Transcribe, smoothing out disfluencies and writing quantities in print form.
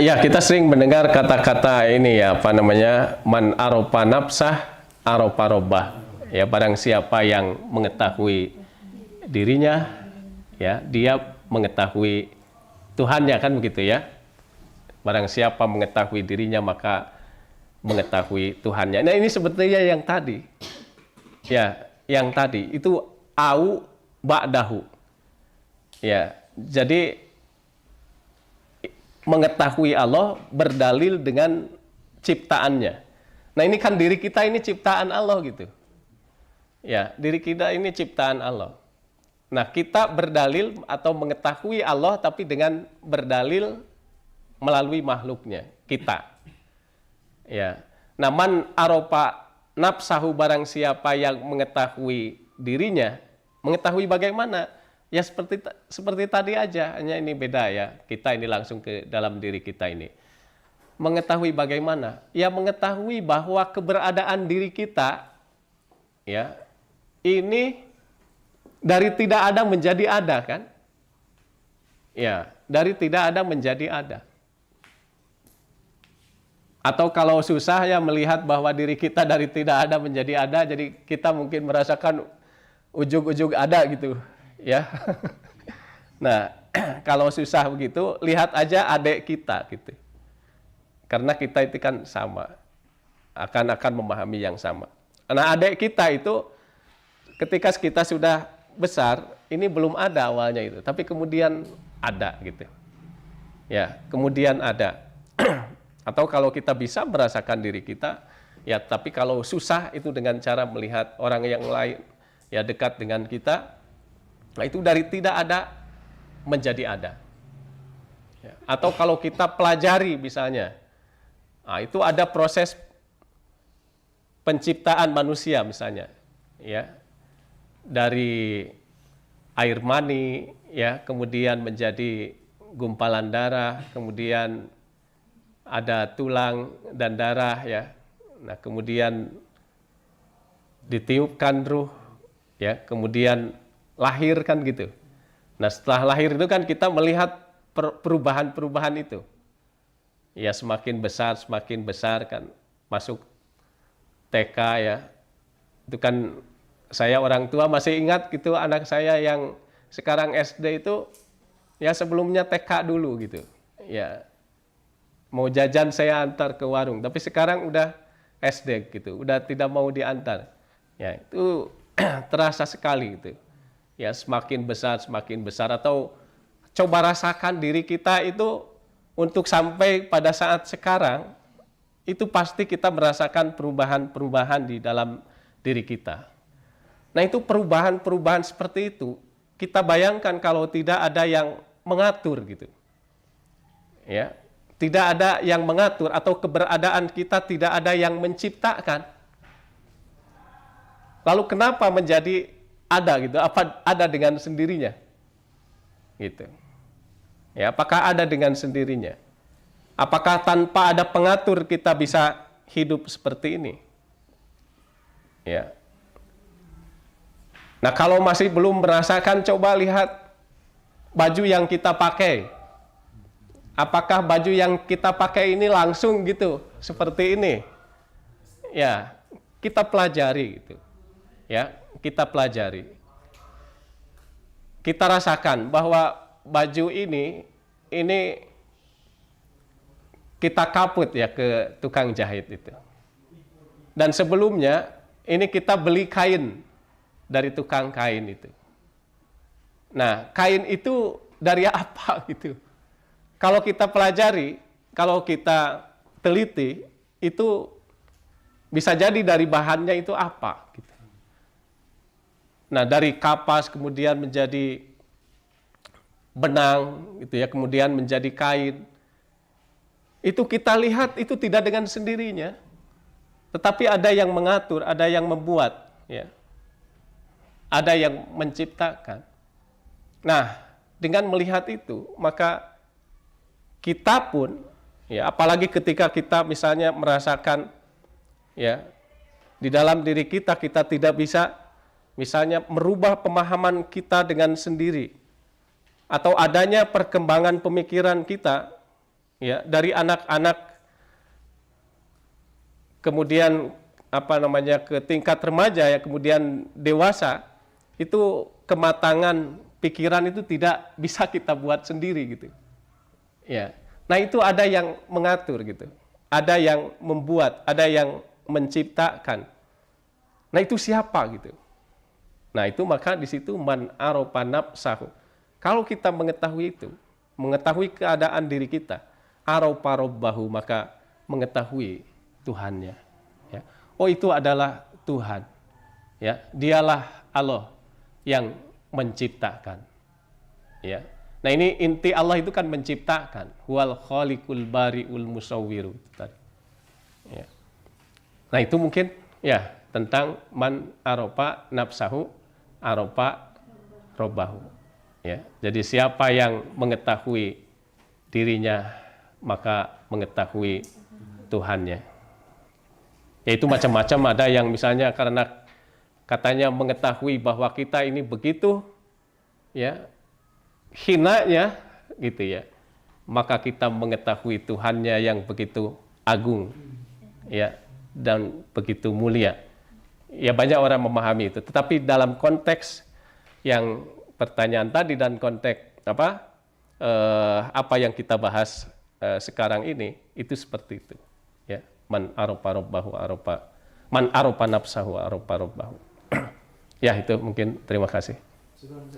Ya, kita sering mendengar kata-kata ini ya, apa namanya, man aropa nafsah aropa robbah. Ya, barang siapa yang mengetahui dirinya, ya, dia mengetahui Tuhannya, kan begitu ya. Barang siapa mengetahui dirinya, maka mengetahui Tuhannya. Nah, ini sebetulnya yang tadi. Ya, yang tadi itu au ba'dahu. Ya, jadi mengetahui Allah berdalil dengan ciptaannya. Nah, ini kan diri kita ini ciptaan Allah gitu. Ya, diri kita ini ciptaan Allah. Nah, kita berdalil atau mengetahui Allah tapi dengan berdalil melalui makhluknya, kita. Ya. Nah, man aropa nafsahu, barang siapa yang mengetahui dirinya, mengetahui bagaimana? Ya seperti tadi aja, hanya ini beda ya. Kita ini langsung ke dalam diri kita ini. Mengetahui bagaimana? Ya mengetahui bahwa keberadaan diri kita ya ini dari tidak ada menjadi ada, kan? Ya, dari tidak ada menjadi ada. Atau kalau susah ya melihat bahwa diri kita dari tidak ada menjadi ada, jadi kita mungkin merasakan ujug-ujug ada gitu. Ya, nah kalau susah begitu, lihat aja adik kita gitu, karena kita itu kan sama, akan memahami yang sama. Nah, adik kita itu ketika kita sudah besar, ini belum ada awalnya itu, tapi kemudian ada gitu, ya, kemudian ada. Atau kalau kita bisa merasakan diri kita, ya, tapi kalau susah itu dengan cara melihat orang yang lain, ya, dekat dengan kita. Nah, itu dari tidak ada menjadi ada. Ya. Atau kalau kita pelajari misalnya, nah, itu ada proses penciptaan manusia misalnya, ya, dari air mani, ya, kemudian menjadi gumpalan darah, kemudian ada tulang dan darah, ya. Nah, kemudian ditiupkan ruh, ya, kemudian lahir, kan gitu. Nah, setelah lahir itu kan kita melihat perubahan-perubahan itu. Ya, semakin besar kan, masuk TK, ya. Itu kan saya orang tua masih ingat gitu, anak saya yang sekarang SD itu ya sebelumnya TK dulu gitu. Ya, mau jajan saya antar ke warung, tapi sekarang udah SD gitu, udah tidak mau diantar. Ya, itu terasa sekali gitu. Ya, semakin besar, atau coba rasakan diri kita itu untuk sampai pada saat sekarang, itu pasti kita merasakan perubahan-perubahan di dalam diri kita. Nah, itu perubahan-perubahan seperti itu, kita bayangkan kalau tidak ada yang mengatur gitu. Ya, tidak ada yang mengatur, atau keberadaan kita tidak ada yang menciptakan. Lalu kenapa menjadi ada gitu? Apa ada dengan sendirinya? Gitu. Ya, apakah ada dengan sendirinya? Apakah tanpa ada pengatur kita bisa hidup seperti ini? Ya. Nah, kalau masih belum merasakan, coba lihat baju yang kita pakai. Apakah baju yang kita pakai ini langsung gitu, seperti ini? Ya, kita pelajari gitu. Ya, kita pelajari. Kita rasakan bahwa baju ini kita kaput ya ke tukang jahit itu. Dan sebelumnya ini kita beli kain dari tukang kain itu. Nah, kain itu dari apa gitu? Kalau kita pelajari, kalau kita teliti, itu bisa jadi dari bahannya itu apa gitu. Nah, dari kapas kemudian menjadi benang gitu ya, kemudian menjadi kain. Itu kita lihat itu tidak dengan sendirinya, tetapi ada yang mengatur, ada yang membuat, ya. Ada yang menciptakan. Nah, dengan melihat itu, maka kita pun, ya, apalagi ketika kita misalnya merasakan, ya, di dalam diri kita tidak bisa misalnya merubah pemahaman kita dengan sendiri, atau adanya perkembangan pemikiran kita, ya, dari anak-anak kemudian ke tingkat remaja ya, kemudian dewasa, itu kematangan pikiran itu tidak bisa kita buat sendiri gitu. Ya. Nah, itu ada yang mengatur gitu. Ada yang membuat, ada yang menciptakan. Nah, itu siapa gitu. Nah, itu maka di situ man arofa nafsahu. Kalau kita mengetahui itu, mengetahui keadaan diri kita, arofa robbahu, maka mengetahui Tuhannya. Ya. Oh, itu adalah Tuhan. Ya, dialah Allah yang menciptakan. Ya. Nah, ini inti Allah itu kan menciptakan. Huwal khaliqul bari'ul musawwiru. Ya. Nah, itu mungkin ya tentang man arofa nafsahu arofa robbahu. Ya. Jadi siapa yang mengetahui dirinya maka mengetahui Tuhannya. Yaitu macam-macam, ada yang misalnya karena katanya mengetahui bahwa kita ini begitu ya hinanya gitu ya, maka kita mengetahui Tuhannya yang begitu agung ya dan begitu mulia. Ya, banyak orang memahami itu, tetapi dalam konteks yang pertanyaan tadi dan konteks apa yang kita bahas sekarang ini itu seperti itu ya. Man arofa robbahu arofa, man arofa nafsahu arofa robbahu. Ya, itu mungkin. Terima kasih.